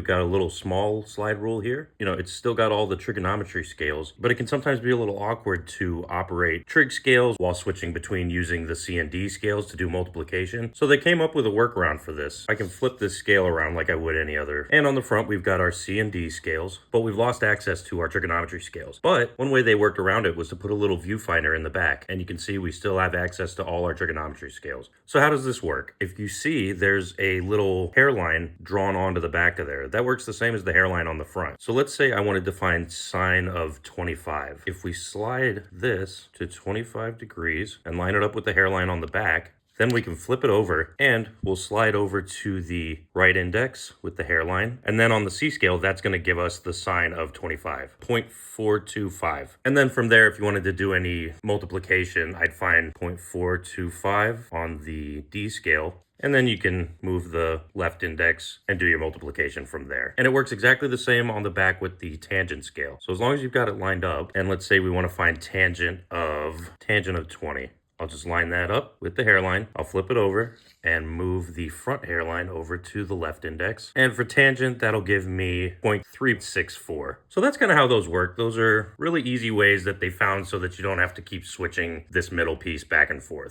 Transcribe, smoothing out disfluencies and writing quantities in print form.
we've got a little small slide rule here. You know, it's still got all the trigonometry scales, but it can sometimes be a little awkward to operate trig scales while switching between using the C and D scales to do multiplication. So they came up with a workaround for this. I can flip this scale around like I would any other. And on the front, we've got our C and D scales, but we've lost access to our trigonometry scales. But one way they worked around it was to put a little viewfinder in the back, and you can see we still have access to all our trigonometry scales. So how does this work? If you see, there's a little hairline drawn onto the back of there. That works the same as the hairline on the front. So let's say I wanted to find sine of 25. If we slide this to 25 degrees and line it up with the hairline on the back, then we can flip it over and we'll slide over to the right index with the hairline. And then on the C scale, that's going to give us the sine of 25, 0.425. And then from there, if you wanted to do any multiplication, I'd find 0.425 on the D scale. And then you can move the left index and do your multiplication from there. And it works exactly the same on the back with the tangent scale. So as long as you've got it lined up, and let's say we want to find tangent of 20. I'll just line that up with the hairline. I'll flip it over and move the front hairline over to the left index. And for tangent, that'll give me 0.364. So that's kind of how those work. Those are really easy ways that they found so that you don't have to keep switching this middle piece back and forth.